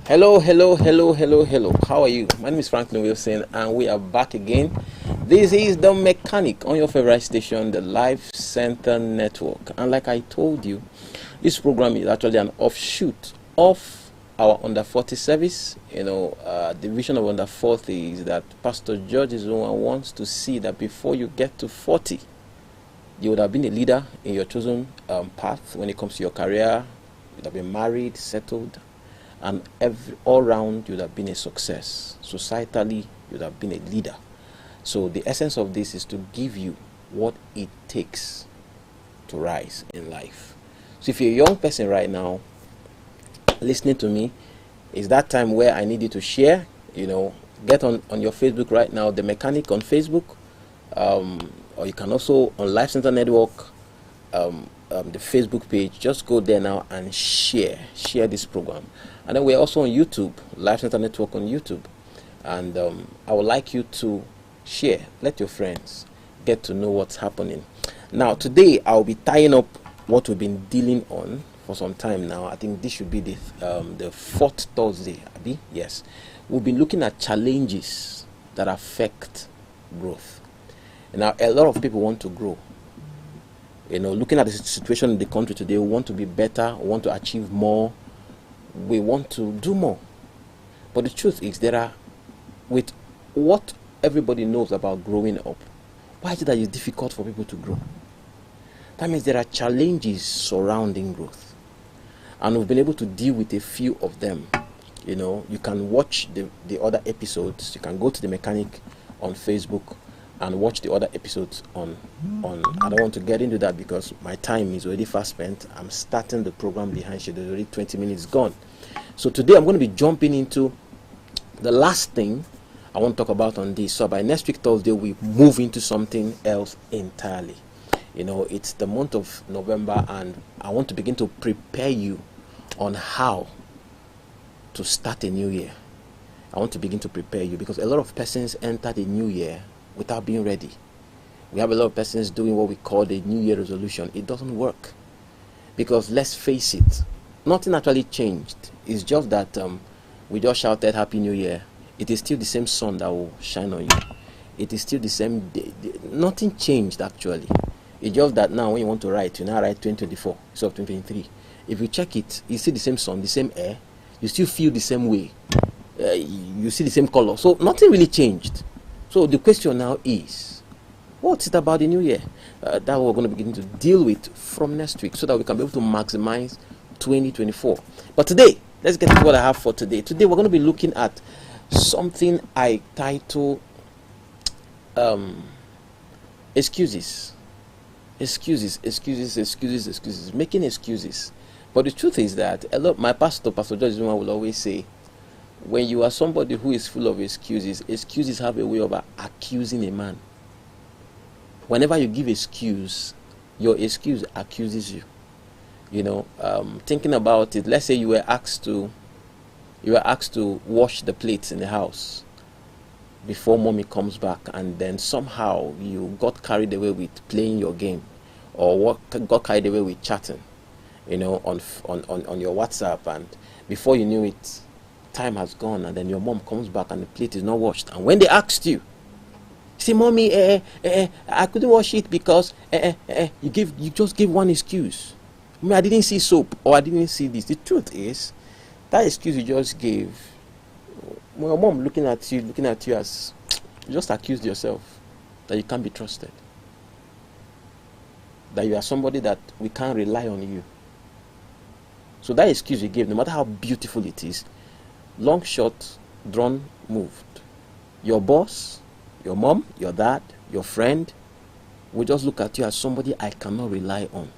Hello, hello, hello, hello, hello. How are you? My name is Franklin Wilson, and we are back again. This is The Mechanic on your favorite station, the Life Center Network. And like I told you, this program is actually an offshoot of our under 40 service. The vision of under 40 is that Pastor George is the one who wants to see that before you get to 40, you would have been a leader in your chosen path when it comes to your career. You would have been married, settled, and all round you would have been a success. Societally, you would have been a leader. So the essence of this is to give you what it takes to rise in life. So if you're a young person right now listening to me, it's that time where I need you to share. Get on your Facebook right now, The Mechanic on Facebook, or you can also on Life Center Network, the Facebook page. Just go there now and share this program. And then we're also on YouTube, Life Center Network on YouTube. And I would like you to share. Let your friends get to know what's happening. Now, today I'll be tying up what we've been dealing on for some time now. I think this should be the fourth Thursday, Abi? Yes. We'll be looking at challenges that affect growth. Now, a lot of people want to grow. Looking at the situation in the country today, we want to be better, we want to achieve more, we want to do more. But the truth is, with what everybody knows about growing up, why is it that it's difficult for people to grow? That means there are challenges surrounding growth. And we've been able to deal with a few of them. You can watch the other episodes. You can go to The Mechanic on Facebook and watch the other episodes on I don't want to get into that because my time is already fast spent. I'm starting the program behind schedule. Already 20 minutes gone. So today I'm going to be jumping into the last thing I want to talk about on this. So by next week Thursday we move into something else entirely. It's the month of November, and I want to begin to prepare you on how to start a new year. I want to begin to prepare you because a lot of persons enter the new year without being ready. We have a lot of persons doing what we call the New Year resolution. It doesn't work because, let's face it, nothing actually changed. It's just that we just shouted Happy New Year. It is still the same sun that will shine on you. It is still the same day. Nothing changed actually. It's just that now when you want to write, you now write 2024 instead of 2023. If you check it, you see the same sun, the same air. You still feel the same way. You see the same color. So nothing really changed. So the question now is, what's it about the new year? That we're going to begin to deal with from next week so that we can be able to maximize 2024. But today, let's get to what I have for today. Today, we're going to be looking at something I title excuses. Excuses. Making excuses. But the truth is that my pastor, Pastor George Zuma, will always say, when you are somebody who is full of excuses, excuses have a way of accusing a man. Whenever you give excuse, your excuse accuses you. Thinking about it, let's say you were asked to wash the plates in the house before mommy comes back, and then somehow you got carried away with playing your game, or got carried away with chatting, on your WhatsApp, and before you knew it, time has gone, and then your mom comes back and the plate is not washed. And when they asked you, say, mommy, I couldn't wash it because you just gave one excuse. I didn't see soap, or I didn't see this. The truth is, that excuse you just gave, when your mom looking at you as, you just accused yourself that you can't be trusted, that you are somebody that we can't rely on you. So that excuse you gave, no matter how beautiful it is, long shot, drawn, moved. Your boss, your mom, your dad, your friend will just look at you as somebody I cannot rely on.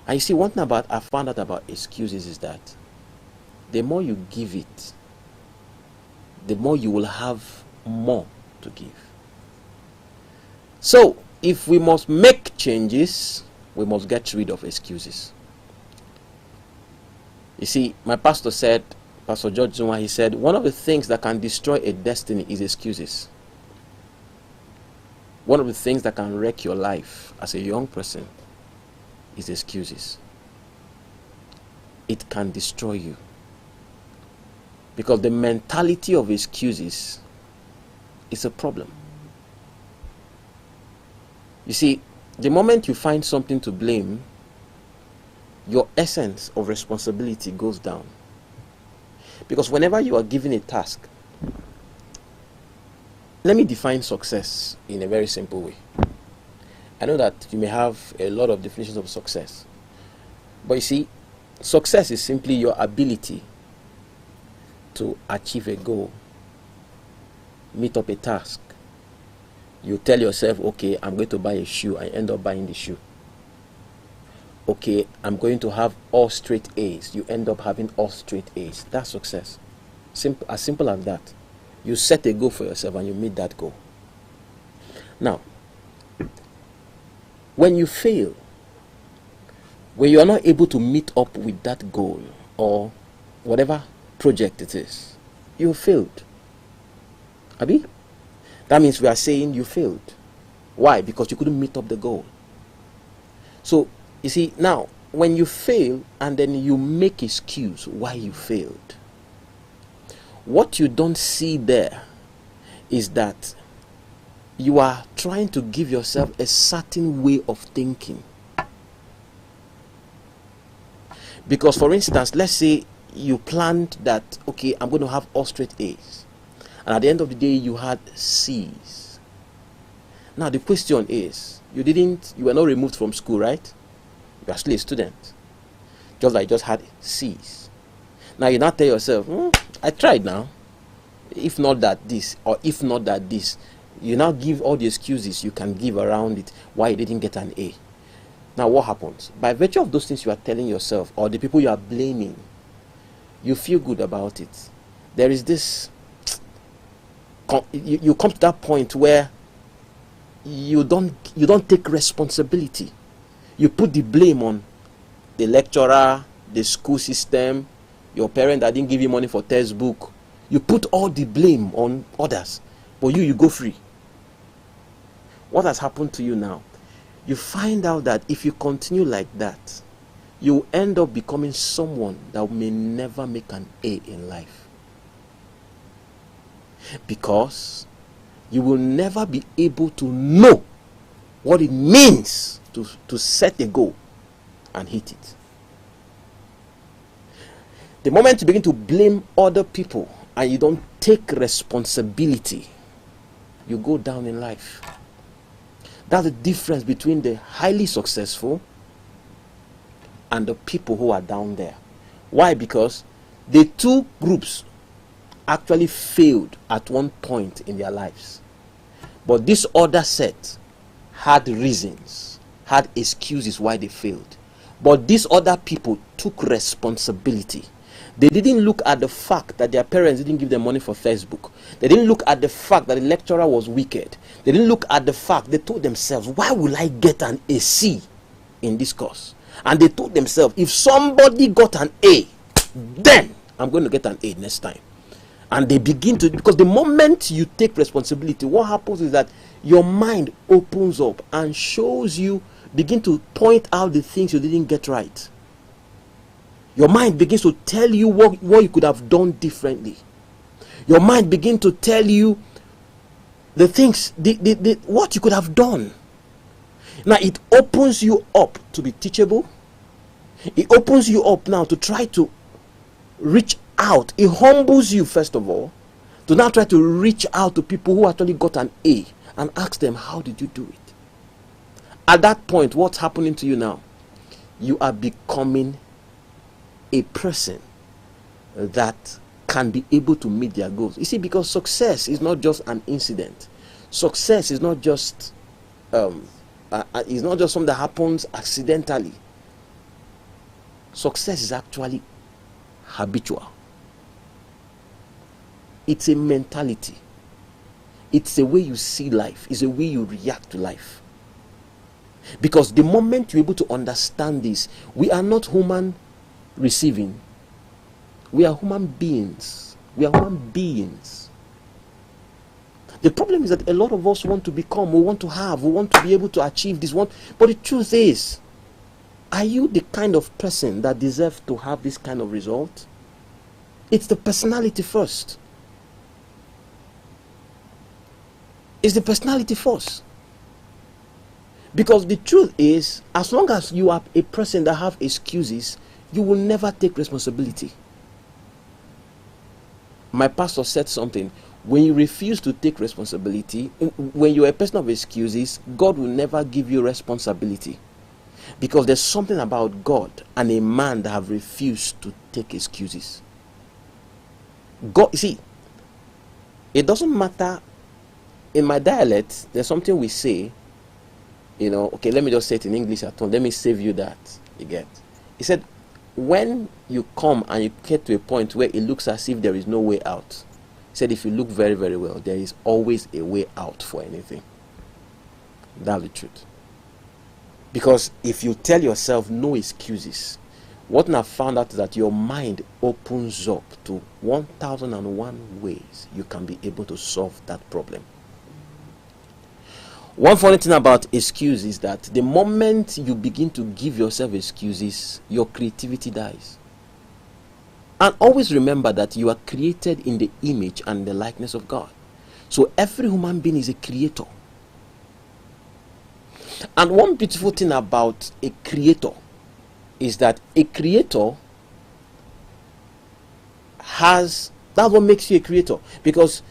And you see, one thing I found out about excuses is that the more you give it, the more you will have more to give. So, if we must make changes, we must get rid of excuses. You see, my pastor said, Pastor George Zuma, he said, one of the things that can destroy a destiny is excuses. One of the things that can wreck your life as a young person is excuses. it can destroy you. Because the mentality of excuses is a problem. You see, the moment you find something to blame, your essence of responsibility goes down. Because whenever you are given a task, let me define success in a very simple way. I know that you may have a lot of definitions of success. But you see, success is simply your ability to achieve a goal, meet up a task. You tell yourself, okay, I'm going to buy a shoe. I end up buying the shoe. Okay, I'm going to have all straight A's. You end up having all straight A's. That's success. As simple as that. You set a goal for yourself and you meet that goal. Now, when you fail, when you are not able to meet up with that goal or whatever project it is, you failed. Abi? That means we are saying you failed. Why? Because you couldn't meet up the goal. So, you see, now, when you fail and then you make excuse why you failed, what you don't see there is that you are trying to give yourself a certain way of thinking. Because, for instance, let's say you planned that, okay, I'm going to have all straight A's. And at the end of the day, you had C's. Now, the question is, you were not removed from school, right? You are still a student. Just like you just had C's. Now, you now tell yourself, I tried now. If not that this, or if not that this. You now give all the excuses you can give around it why you didn't get an A. Now, what happens? By virtue of those things you are telling yourself, or the people you are blaming, you feel good about it. There is this, you come to that point where you don't take responsibility. You put the blame on the lecturer, the school system, your parent that didn't give you money for textbook. You put all the blame on others, but you go free. What has happened to you now? You find out that if you continue like that, you end up becoming someone that may never make an A in life. Because you will never be able to know what it means to set a goal and hit it. The moment you begin to blame other people and you don't take responsibility, you go down in life. That's the difference between the highly successful and the people who are down there. Why? Because the two groups actually failed at one point in their lives. But this other set had reasons, had excuses why they failed. But these other people took responsibility. They didn't look at the fact that their parents didn't give them money for Facebook. They didn't look at the fact that the lecturer was wicked. They didn't look at the fact, they told themselves, why will I get an AC in this course? And they told themselves, if somebody got an A, then I'm going to get an A next time. And they begin to, because the moment you take responsibility, what happens is that your mind opens up and shows you, begin to point out the things you didn't get right. Your mind begins to tell you what you could have done differently. Your mind begins to tell you the things, what you could have done. Now it opens you up to be teachable. It opens you up now to try to reach out. It humbles you, first of all, to now try to reach out to people who actually got an A and ask them, how did you do it? At that point, what's happening to you now? You are becoming a person that can be able to meet their goals. You see, because success is not just an incident. Success is not just something that happens accidentally. Success is actually habitual. It's a mentality. It's a way you see life. It's a way you react to life. Because the moment you're able to understand this, we are not human receiving. We are human beings. We are human beings. The problem is that a lot of us want to become, we want to have, we want to be able to achieve this one. But the truth is, Are you the kind of person that deserves to have this kind of result? It's the personality first. It's the personality first. Because the truth is, as long as you are a person that have excuses, you will never take responsibility. My pastor said something. When you refuse to take responsibility, when you're a person of excuses, God will never give you responsibility. Because there's something about God and a man that have refused to take excuses. God, see, it doesn't matter. In my dialect, there's something we say, okay, let me just say it in English at all. Let me save you that. You get? He said, when you come and you get to a point where it looks as if there is no way out, he said, if you look very, very well, there is always a way out for anything. That's the truth. Because if you tell yourself no excuses, what I've found out is that your mind opens up to 1001 ways you can be able to solve that problem. One funny thing about excuse is that the moment you begin to give yourself excuses, your creativity dies. And always remember that you are created in the image and the likeness of God. So every human being is a creator. And one beautiful thing about a creator is that a creator that's what makes you a creator. Because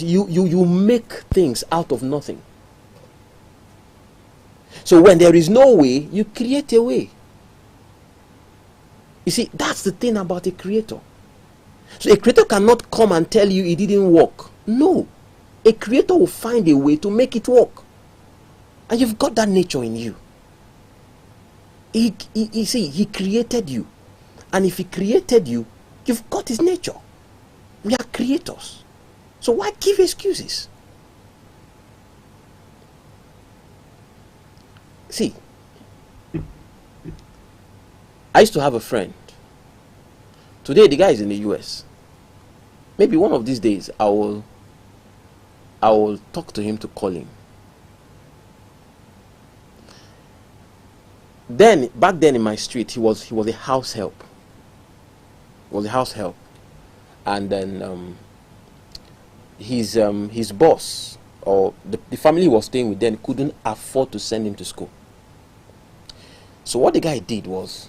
you make things out of nothing. So when there is no way, you create a way. You see, that's the thing about a creator. So a creator cannot come and tell you it didn't work. No. A creator will find a way to make it work. And you've got that nature in you. He created you. And if he created you, you've got his nature. We are creators. So why give excuses? See, I used to have a friend. Today the guy is in the US. Maybe one of these days I will talk to him to call him. Back then in my street, he was a house help. He was a house help. And then his boss, or the family he was staying with then, couldn't afford to send him to school. So what the guy did was,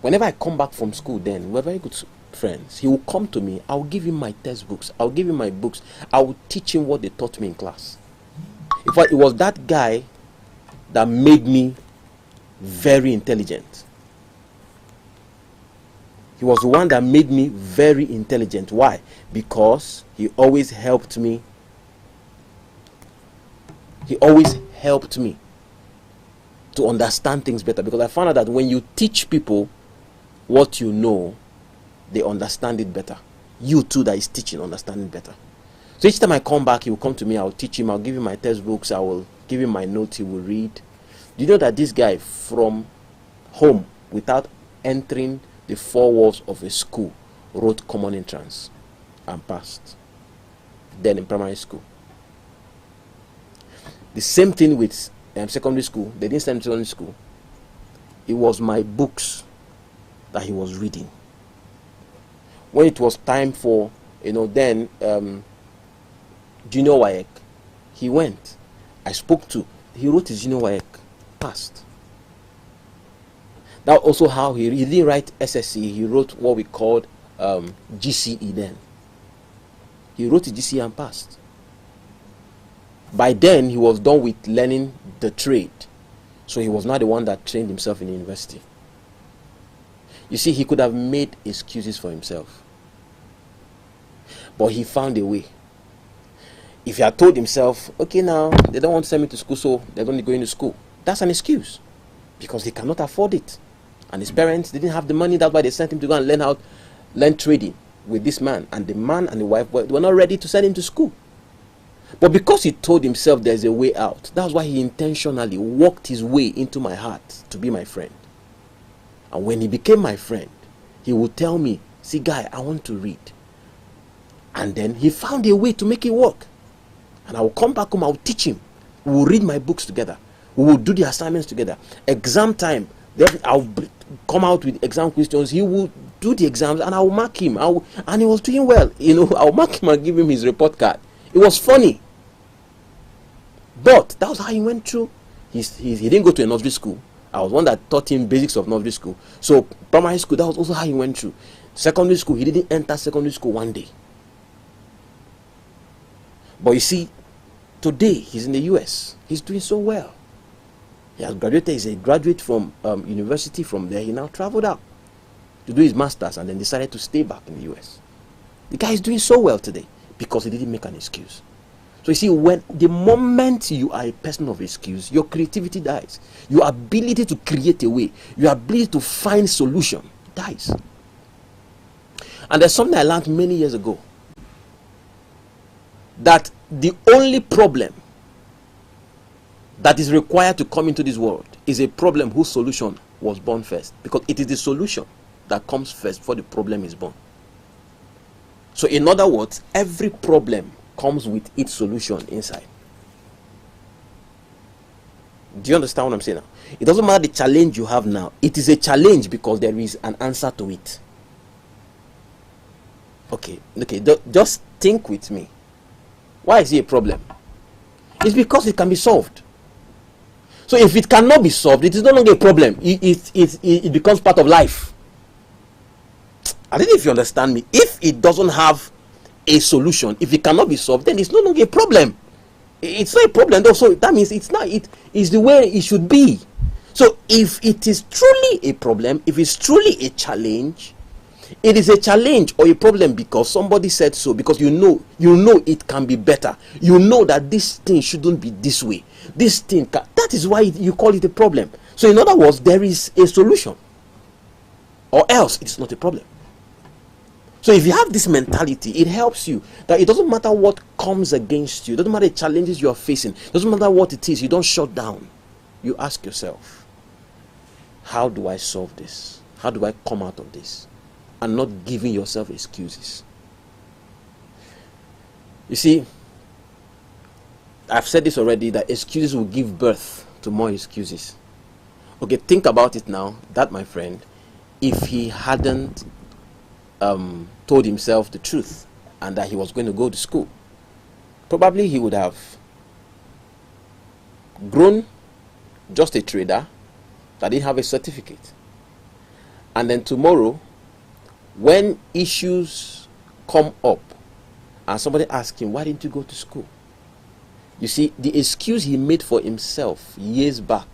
whenever I come back from school then, we're very good friends, he will come to me, I'll give him my textbooks, I'll give him my books, I will teach him what they taught me in class. In fact, it was that guy that made me very intelligent. He was the one that made me very intelligent. Why? Because he always helped me. He always helped me to understand things better. Because I found out that when you teach people what you know, they understand it better. You too that is teaching understand it better. So each time I come back, he will come to me, I'll teach him, I'll give him my textbooks, I will give him my notes, he will read. Do you know that this guy from home, without entering the four walls of a school, wrote common entrance and passed? Then in primary school. The same thing with secondary school. They didn't send him to secondary school. It was my books that he was reading. When it was time for, then junior WAEC, he went. He wrote his junior WAEC, passed. That also how he didn't write SSC, he wrote what we called GCE then. He wrote his GCE and passed. By then, he was done with learning the trade. So he was not the one that trained himself in the university. You see, he could have made excuses for himself. But he found a way. If he had told himself, okay, now, they don't want to send me to school, so they're going to go into school. That's an excuse. Because he cannot afford it. And his parents didn't have the money. That's why they sent him to go and learn trading with this man. And the man and the wife were not ready to send him to school. But because he told himself there's a way out, that's why he intentionally walked his way into my heart to be my friend. And when he became my friend, he would tell me, see, guy, I want to read. And then he found a way to make it work. And I will come back home, I will teach him. We will read my books together. We will do the assignments together. Exam time, then I'll come out with exam questions. He will do the exams and I will mark him. And he was doing well. I'll mark him and give him his report card. It was funny. But that was how he went through. He didn't go to a nursery school. I was one that taught him basics of nursery school. So primary school, that was also how he went through. Secondary school, he didn't enter secondary school one day. But you see, today he's in the US. He's doing so well. He has graduated. He's a graduate from university. From there, he now traveled out to do his master's and then decided to stay back in the US. The guy is doing so well today because he didn't make an excuse. So you see, when the moment you are a person of excuse, your creativity dies. Your ability to create a way, your ability to find solution dies. And there's something I learned many years ago, that the only problem that is required to come into this world is a problem whose solution was born first, because it is the solution that comes first before the problem is born. So in other words, every problem comes with its solution inside. Do you understand what I'm saying now? It doesn't matter the challenge you have now. It is a challenge because there is an answer to it. Okay, just think with me. Why is it a problem? It's because it can be solved. So if it cannot be solved, it is no longer a problem. It becomes part of life. I don't know if you understand me. If it doesn't have a solution, if it cannot be solved, then it's no longer a problem. It's not a problem though, so that means it's not, it is the way it should be. So if it is truly a problem, if it's truly a challenge, it is a challenge or a problem because somebody said so, because you know it can be better. You know that this thing shouldn't be this way. This thing that is why you call it a problem. So in other words, there is a solution, or else it's not a problem. So if you have this mentality, it helps you that it doesn't matter what comes against you, it doesn't matter the challenges you are facing, it doesn't matter what it is, you don't shut down. You ask yourself, how do I solve this? How do I come out of this? And not giving yourself excuses. You see, I've said this already, that excuses will give birth to more excuses. Okay, think about it now. That, my friend, if he hadn't told himself the truth and that he was going to go to school, probably he would have grown just a trader that didn't have a certificate. And then tomorrow, when issues come up and somebody asks him, why didn't you go to school? You see, the excuse he made for himself years back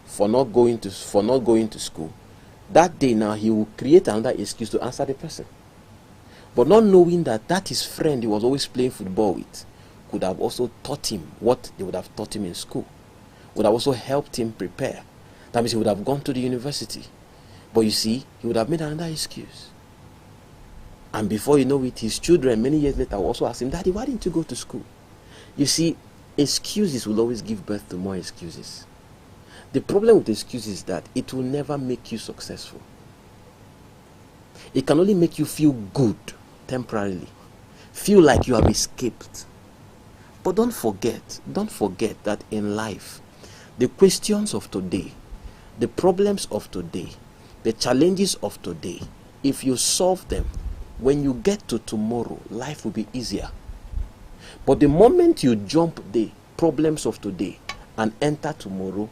for not going to school, that day now he will create another excuse to answer the person. But not knowing that his friend he was always playing football with could have also taught him what they would have taught him in school, would have also helped him prepare. That means he would have gone to the university. But you see, he would have made another excuse. And before you know it, his children many years later will also ask him, Daddy, why didn't you go to school? You see, excuses will always give birth to more excuses. The problem with excuses is that it will never make you successful. It can only make you feel good temporarily. Feel like you have escaped. But don't forget that in life, the questions of today, the problems of today, the challenges of today, if you solve them, when you get to tomorrow, life will be easier. But the moment you jump the problems of today and enter tomorrow,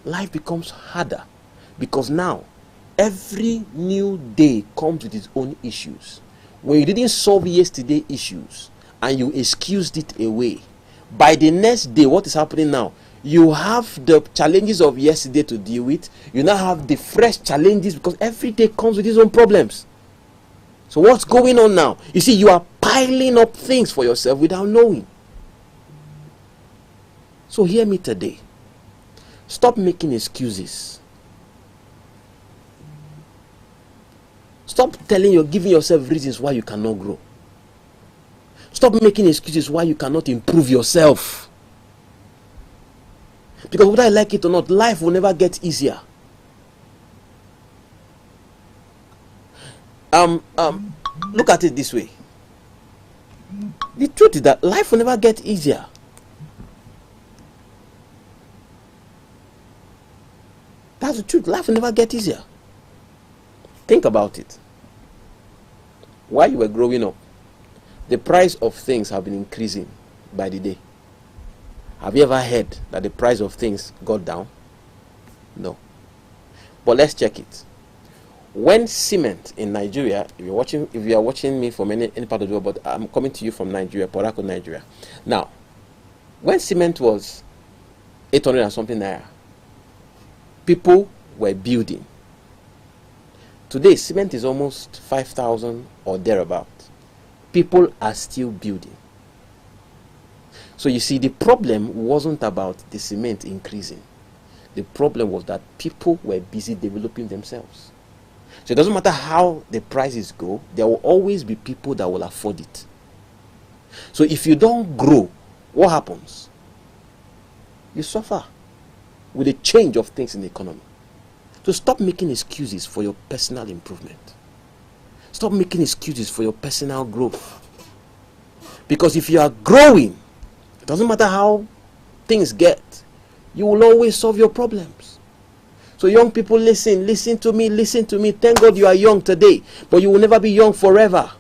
life becomes harder, because now every new day comes with its own issues. When you didn't solve yesterday's issues and you excused it away, by the next day, what is happening now? You have the challenges of yesterday to deal with. You now have the fresh challenges, because every day comes with its own problems. So what's going on now? You see, you are piling up things for yourself without knowing. So hear me today. Stop making excuses. Stop giving yourself reasons why you cannot grow. Stop making excuses why you cannot improve yourself. Because whether I like it or not, life will never get easier. Look at it this way. The truth is that life will never get easier. That's the truth. Life will never get easier. Think about it. While you were growing up, the price of things have been increasing by the day. Have you ever heard that the price of things got down? No. But let's check it. When cement in Nigeria, if you are watching me from any part of the world, but I'm coming to you from Nigeria, Port Harcourt, Nigeria. Now, when cement was 800 and something naira, people were building. Today, cement is almost 5,000 or thereabout. People are still building. So you see, the problem wasn't about the cement increasing. The problem was that people were busy developing themselves. So it doesn't matter how the prices go, there will always be people that will afford it. So if you don't grow, what happens? You suffer with the change of things in the economy. So stop making excuses for your personal improvement. Stop making excuses for your personal growth. Because if you are growing, it doesn't matter how things get, you will always solve your problems. So young people, listen to me. Thank God you are young today, but you will never be young forever.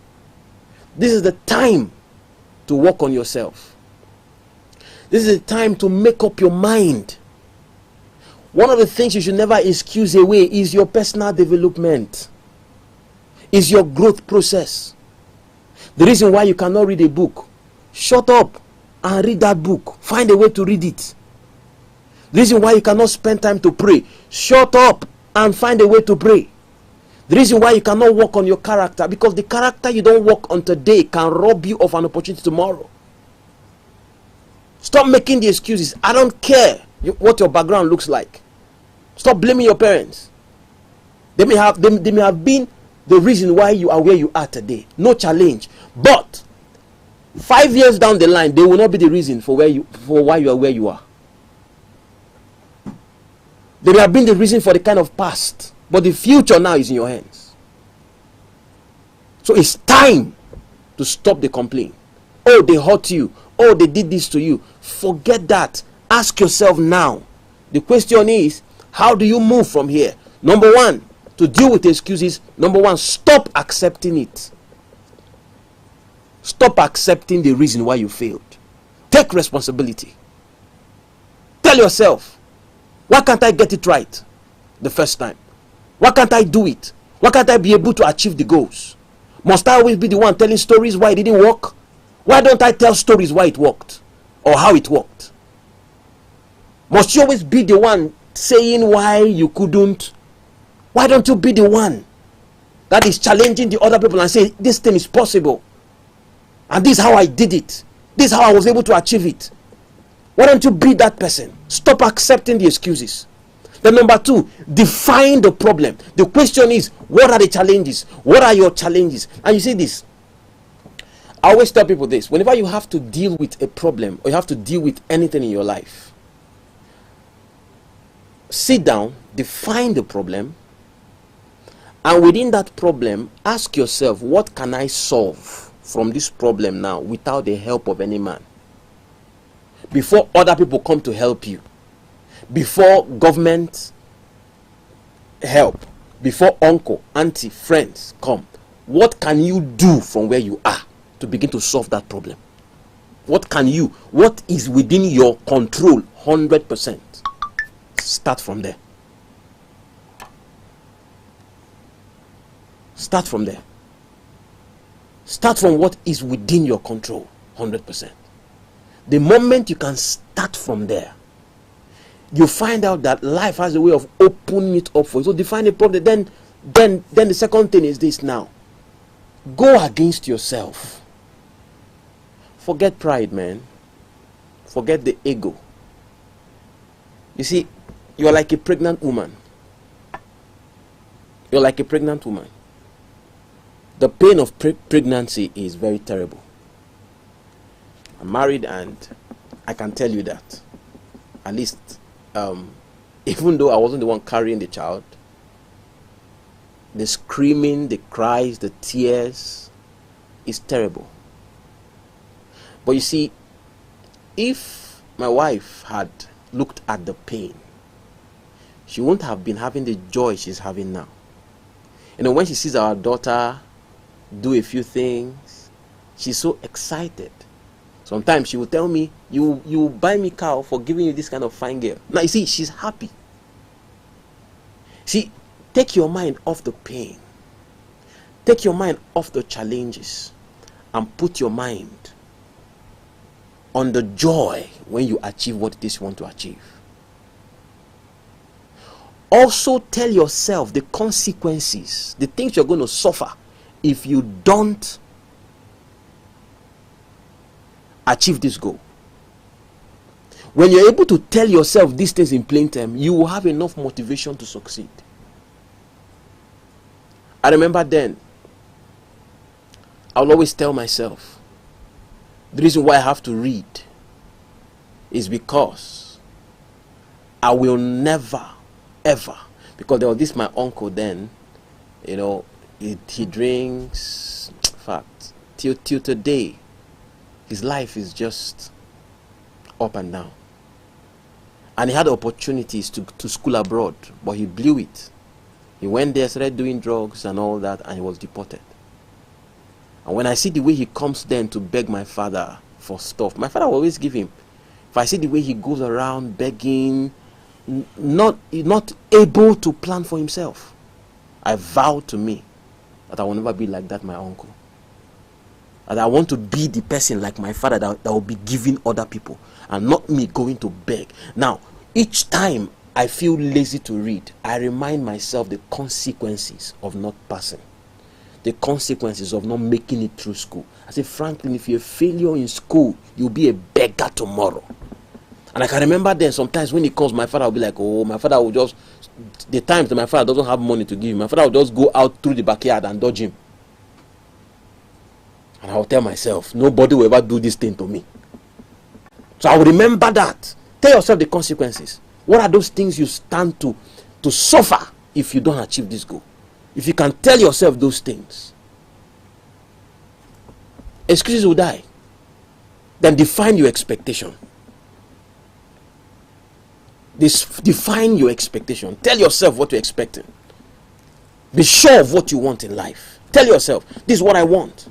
This is the time to work on yourself. This is the time to make up your mind. One of the things you should never excuse away is your personal development. Is your growth process. The reason why you cannot read a book, shut up and read that book. Find a way to read it. The reason why you cannot spend time to pray, shut up and find a way to pray. The reason why you cannot work on your character, because the character you don't work on today can rob you of an opportunity tomorrow. Stop making the excuses. I don't care what your background looks like. Stop blaming your parents. They may have been the reason why you are where you are today. No challenge. But 5 years down the line, they will not be the reason for why you are where you are. They may have been the reason for the kind of past, but the future now is in your hands. So it's time to stop the complaint. Oh, they hurt you. Oh, they did this to you. Forget that. Ask yourself now. The question is, how do you move from here? Number one, to deal with excuses. Number one, stop accepting it. Stop accepting the reason why you failed. Take responsibility. Tell yourself, why can't I get it right the first time? Why can't I do it? Why can't I be able to achieve the goals? Must I always be the one telling stories why it didn't work? Why don't I tell stories why it worked or how it worked? Must you always be the one saying why you couldn't? Why don't you be the one that is challenging the other people and say, this thing is possible, and this is how I did it, this is how I was able to achieve it? Why don't you be that person? Stop accepting the excuses. Then number two, define the problem. The question is, what are the challenges? What are your challenges? And you see this, I always tell people this: whenever you have to deal with a problem or you have to deal with anything in your life, sit down, define the problem, and within that problem, ask yourself, what can I solve from this problem now without the help of any man? Before other people come to help you, before government help, before uncle, auntie, friends come, what can you do from where you are to begin to solve that problem? What is within your control 100%? Start from there. Start from there. Start from what is within your control 100%. The moment you can start from there, you find out that life has a way of opening it up for you. So define a problem. Then the second thing is this now. Go against yourself. Forget pride, man. Forget the ego. You see, you're like a pregnant woman. You're like a pregnant woman. The pain of pregnancy is very terrible. I'm married and I can tell you that. At least, even though I wasn't the one carrying the child, the screaming, the cries, the tears is terrible. But you see, if my wife had looked at the pain, she won't have been having the joy she's having now. You know, when she sees our daughter do a few things, she's so excited. Sometimes she will tell me, you buy me cow for giving you this kind of fine girl. Now you see, she's happy. See, take your mind off the pain. Take your mind off the challenges and put your mind on the joy when you achieve what it is you want to achieve. Also tell yourself the consequences, the things you're going to suffer if you don't achieve this goal. When you're able to tell yourself these things in plain terms, you will have enough motivation to succeed. I remember then, I will always tell myself, the reason why I have to read is because I will never, ever, because there was this my uncle then, you know, he drinks, in fact, till today, his life is just up and down. And he had opportunities to school abroad, but he blew it. He went there, started doing drugs and all that, and he was deported. And when I see the way he comes then to beg my father for stuff, my father will always give him. If I see the way he goes around begging, not able to plan for himself, I vow to me that I will never be like that, my uncle. And I want to be the person like my father that will be giving other people, and not me going to beg. Now, each time I feel lazy to read, I remind myself the consequences of not passing. The consequences of not making it through school. I say, Franklin, if you're a failure in school, you'll be a beggar tomorrow. And I can remember then, sometimes when he comes, my father will be like, oh, my father will just, the times that my father doesn't have money to give him, my father will just go out through the backyard and dodge him. And I will tell myself, nobody will ever do this thing to me. So I will remember that. Tell yourself the consequences. What are those things you stand to suffer if you don't achieve this goal? If you can tell yourself those things, excuses will die. Then define your expectation. Define your expectation. Tell yourself what you're expecting. Be sure of what you want in life. Tell yourself, this is what I want.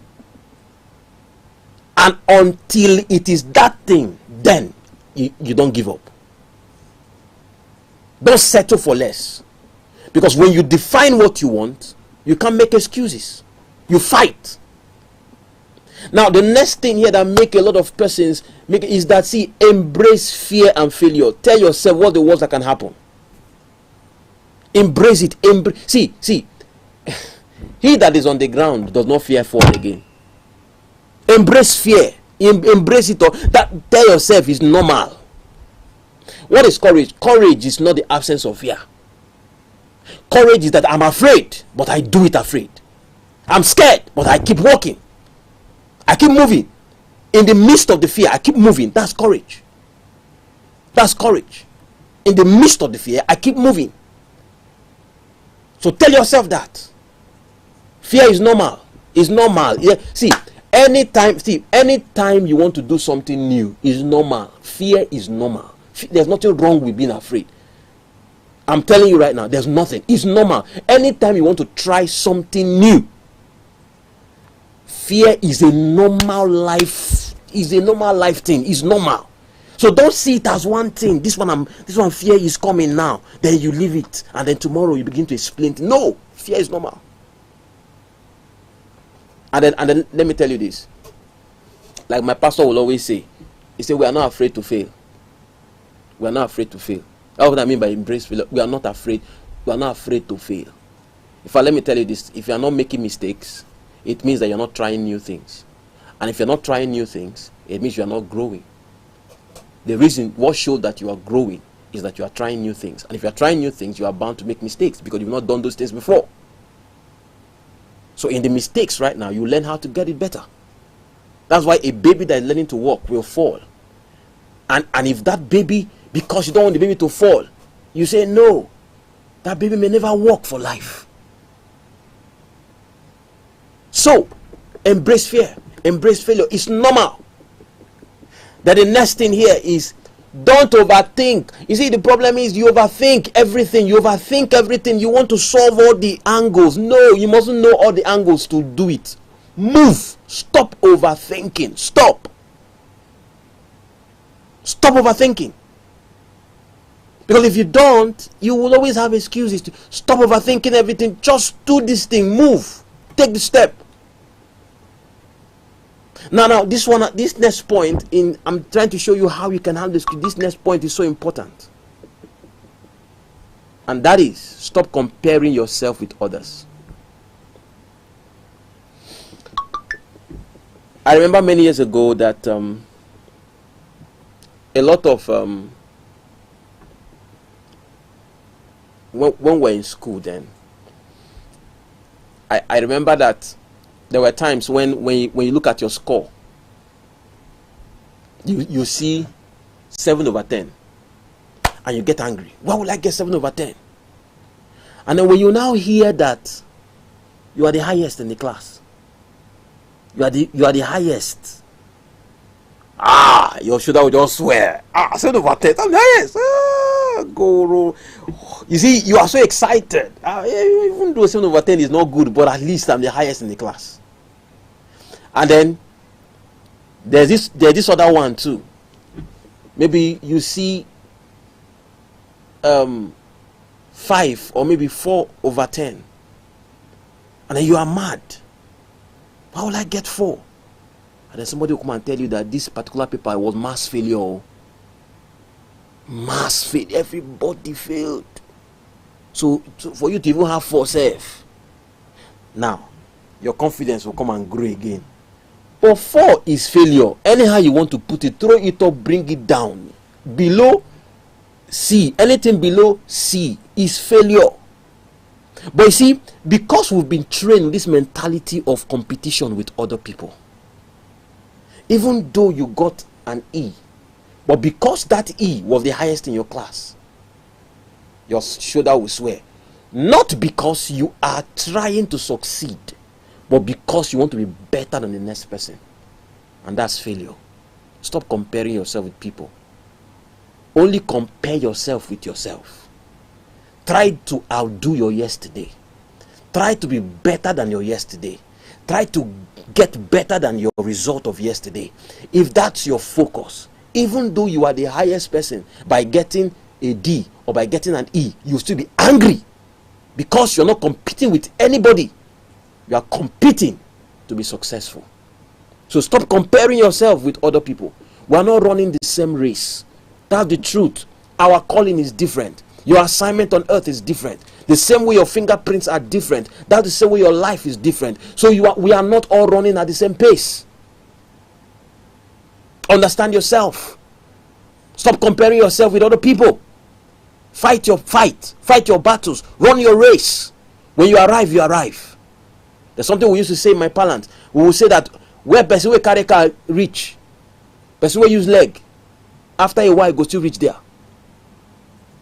And until it is that thing, then you don't give up. Don't settle for less. Because when you define what you want, you can't make excuses. You fight. Now, the next thing here that make a lot of persons make is that, see, embrace fear and failure. Tell yourself what the worst that can happen. Embrace it. See, he that is on the ground does not fear fall again. Embrace fear. Embrace it all. That tell yourself is normal. What is courage? Courage is not the absence of fear. Courage is that I'm afraid, but I do it afraid. I'm scared, but I keep walking. I keep moving. In the midst of the fear, I keep moving. That's courage. That's courage. In the midst of the fear, I keep moving. So tell yourself that. Fear is normal. It's normal. Yeah. Anytime you want to do something new, is normal. Fear is normal. There's nothing wrong with being afraid. I'm telling you right now, there's nothing. It's normal. Anytime you want to try something new, fear is a normal life. Is a normal life thing. It's normal. So don't see it as one thing. This one fear is coming now. Then you leave it, and then tomorrow you begin to explain. No, fear is normal. And then let me tell you this. Like my pastor will always say, he said, we are not afraid to fail. We are not afraid to fail. That's what I mean by embrace failure. We are not afraid. We are not afraid to fail. Let me tell you this. If you are not making mistakes, it means that you're not trying new things. And if you're not trying new things, it means you are not growing. The reason what shows that you are growing is that you are trying new things. And if you are trying new things, you are bound to make mistakes because you've not done those things before. So in the mistakes right now, you learn how to get it better. That's why a baby that is learning to walk will fall. And if that baby, because you don't want the baby to fall, you say no, that baby may never walk for life. So embrace fear, embrace failure. It's normal. That the next thing here is Don't overthink. You see, the problem is you overthink everything. You overthink everything. You want to solve all the angles. No, you mustn't know all the angles to do it. Move. Stop overthinking. Stop. Stop overthinking. Because if you don't, you will always have excuses to stop overthinking everything. Just do this thing. Move. Take the step. Now, this next point, I'm trying to show you how you can handle this. This next point is so important. And that is, stop comparing yourself with others. I remember many years ago that a lot of when we were in school then, I remember that there were times when you look at your score, you see 7/10 and you get angry. Why would I get 7/10? And then when you now hear that you are the highest in the class, you are the highest, your shoulder will just swear, 7/10, I'm the highest. Go. You see, you are so excited. Even though 7/10 is not good, but at least I'm the highest in the class. And then there's this other one too. Maybe you see 5 or maybe 4/10, and then you are mad. Why will I get 4? And then somebody will come and tell you that this particular paper was mass failure. Mass failure. Everybody failed. So for you to even have 4 safe, now your confidence will come and grow again. But 4 is failure. Anyhow you want to put it, throw it up, bring it down. Below C, anything below C is failure. But you see, because we've been trained with this mentality of competition with other people, even though you got an E, but because that E was the highest in your class, your shoulder will swear. Not because you are trying to succeed, but because you want to be better than the next person. And that's failure. Stop comparing yourself with people. Only compare yourself with yourself. Try to outdo your yesterday. Try to be better than your yesterday. Try to get better than your result of yesterday. If that's your focus, even though you are the highest person by getting a D or by getting an E, you'll still be angry because you're not competing with anybody. You are competing to be successful. So stop comparing yourself with other people. We are not running the same race. That's the truth. Our calling is different. Your assignment on earth is different. The same way your fingerprints are different, that's the same way your life is different. So we are not all running at the same pace. Understand yourself. Stop comparing yourself with other people. Fight your fight. Fight your battles. Run your race. When you arrive, you arrive. There's something we used to say in my parlance. We will say that where person will carry car reach, person will use leg, after a while go still reach there.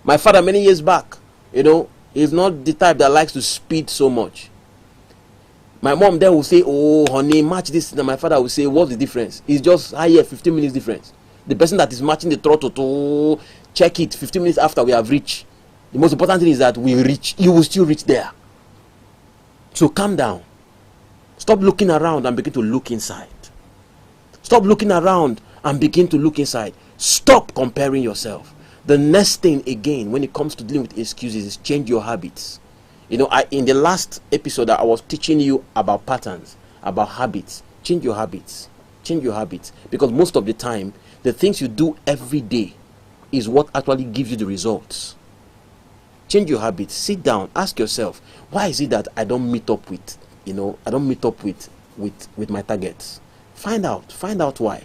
My father many years back, he's not the type that likes to speed so much. My mom then will say, oh honey, match this. And my father will say, what's the difference? It's just higher 15 minutes difference. The person that is matching the throttle to check it 15 minutes after we have reached. The most important thing is that we reach. You will still reach there. So calm down. Stop looking around and begin to look inside. Stop looking around and begin to look inside. Stop comparing yourself. The next thing again when it comes to dealing with excuses is change your habits. In the last episode I was teaching you about patterns, about habits. Change your habits. Change your habits. Because most of the time, the things you do every day is what actually gives you the results. Change your habits. Sit down. Ask yourself, why is it that I don't meet up with my targets? Find out why.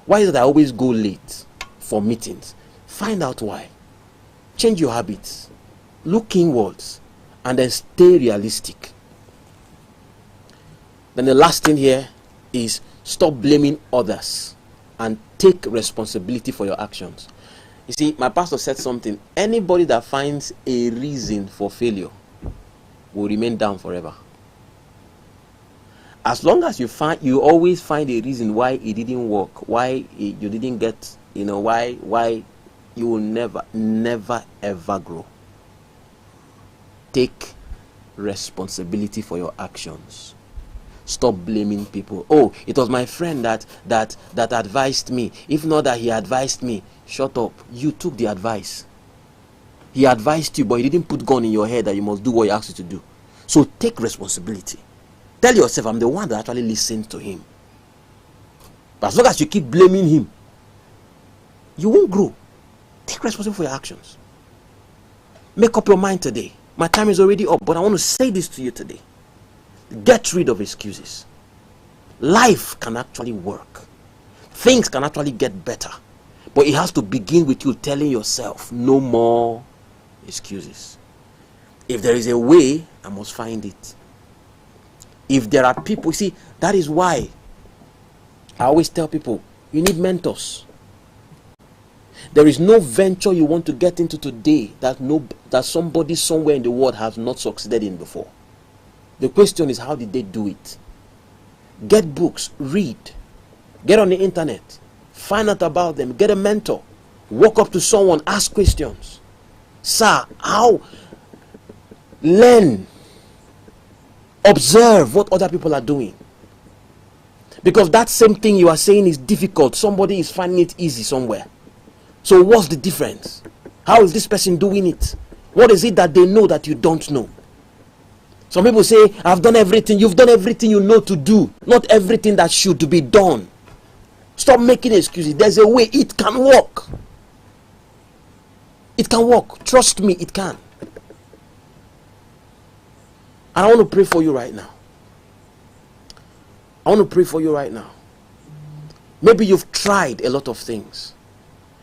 Why is it I always go late for meetings? Find out why. Change your habits. Look inwards and then stay realistic. Then the last thing here is stop blaming others and take responsibility for your actions. You see, my pastor said something. Anybody that finds a reason for failure will remain down forever. As long as you always find a reason why it didn't work, why you didn't get, why you will never ever grow. Take responsibility for your actions. Stop blaming people. Oh, it was my friend that advised me. If not that he advised me. Shut up. You took the advice. He advised you, but he didn't put gun in your head that you must do what he asked you to do. So take responsibility. Tell yourself, I'm the one that actually listened to him. But as long as you keep blaming him, you won't grow. Take responsibility for your actions. Make up your mind today. My time is already up, but I want to say this to you today. Get rid of excuses. Life can actually work. Things can actually get better. But it has to begin with you telling yourself, no more excuses. If there is a way, I must find it. If there are people, see, that is why I always tell people, you need mentors. There is no venture you want to get into today that somebody somewhere in the world has not succeeded in before. The question is, how did they do it? Get books, read, get on the internet, find out about them, get a mentor, walk up to someone, ask questions. Sir, how? Learn, observe what other people are doing. Because that same thing you are saying is difficult, somebody is finding it easy somewhere. So what's the difference? How is this person doing it? What is it that they know that you don't know? Some people say, I've done everything. You've done everything you know to do, not everything that should be done. Stop making excuses. There's a way. It can work. It can work. Trust me, it can. And I want to pray for you right now. I want to pray for you right now. Maybe you've tried a lot of things.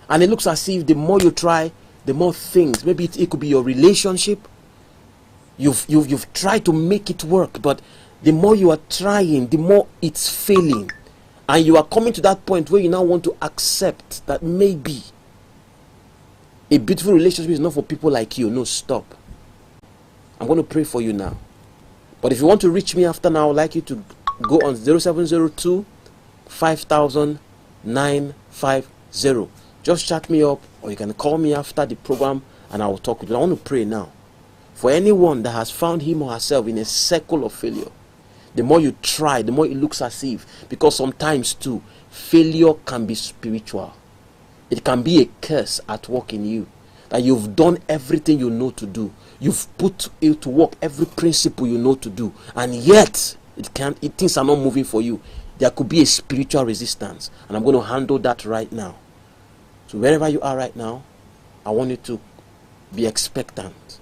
And it looks as if the more you try, the more things. Maybe it could be your relationship. You've tried to make it work, but the more you are trying, the more it's failing. And you are coming to that point where you now want to accept that maybe a beautiful relationship is not for people like you. No, stop. I'm going to pray for you now. But if you want to reach me after now, I would like you to go on 0702 5000 950. Just chat me up, or you can call me after the program and I will talk with you. I want to pray now for anyone that has found him or herself in a circle of failure. The more you try, the more it looks as if, because sometimes too, failure can be spiritual. It can be a curse at work in you, that you've done everything you know to do. You've put it to work every principle you know to do, and yet things are not moving for you. There could be a spiritual resistance, and I'm going to handle that right now. So wherever you are right now, I want you to be expectant.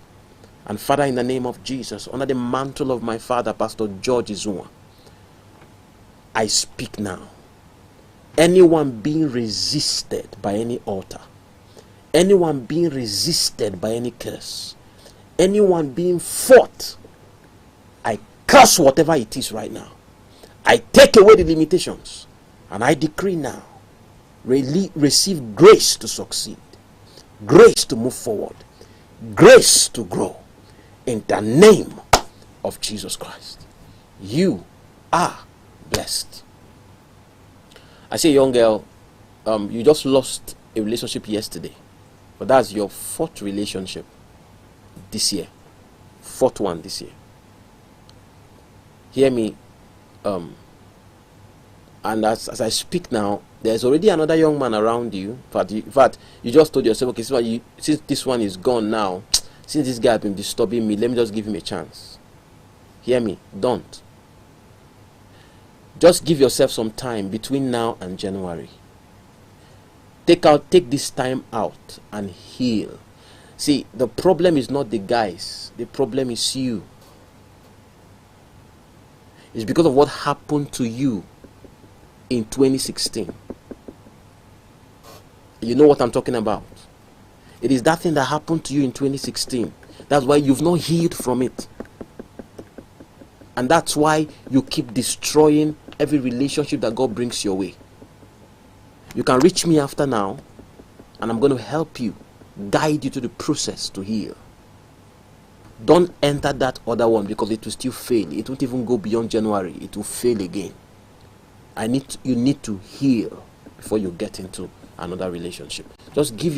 And Father, in the name of Jesus, under the mantle of my father, Pastor George Izunwa, I speak now. Anyone being resisted by any altar, anyone being resisted by any curse, anyone being fought, I curse whatever it is right now. I take away the limitations, and I decree now, receive grace to succeed, grace to move forward, grace to grow, in the name of Jesus Christ. You are blessed. I say, young girl, you just lost a relationship yesterday, but that's your fourth relationship this year. Fourth one this year. Hear me. And as I speak now, there's already another young man around you. In fact, you just told yourself, okay, since this one is gone now, since this guy has been disturbing me, let me just give him a chance. Hear me. Don't. Just give yourself some time between now and January. Take this time out and heal. See, the problem is not the guys. The problem is you. It's because of what happened to you in 2016. You know what I'm talking about. It is that thing that happened to you in 2016. That's why you've not healed from it. And that's why you keep destroying every relationship that God brings your way. You can reach me after now, and I'm going to help you, guide you to the process to heal. Don't enter that other one, because it will still fail. It won't even go beyond January. It will fail again. You need to heal before you get into another relationship. Just give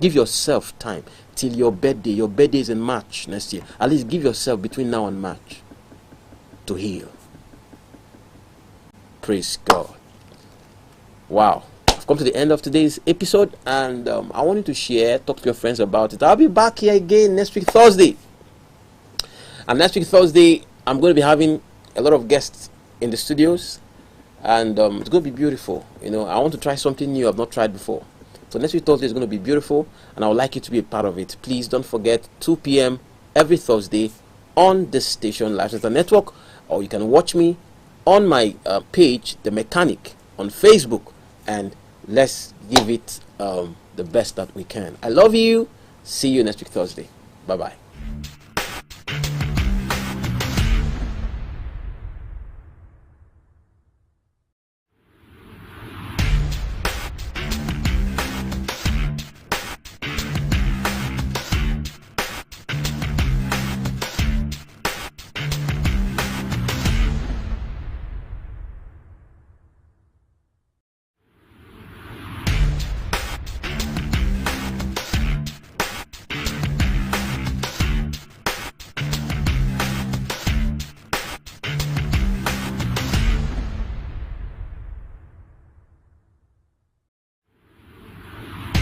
Give yourself time till your birthday. Your birthday is in March next year. At least give yourself between now and March to heal. Praise God. Wow. I've come to the end of today's episode, and I want you to share, talk to your friends about it. I'll be back here again next week, Thursday. And next week, Thursday, I'm going to be having a lot of guests in the studios, and it's going to be beautiful. You know, I want to try something new I've not tried before. So next week, Thursday is going to be beautiful, and I would like you to be a part of it. Please don't forget, 2 p.m. every Thursday on this station, Life Center Network, or you can watch me on my page, The Mechanic, on Facebook, and let's give it the best that we can. I love you. See you next week, Thursday. Bye-bye.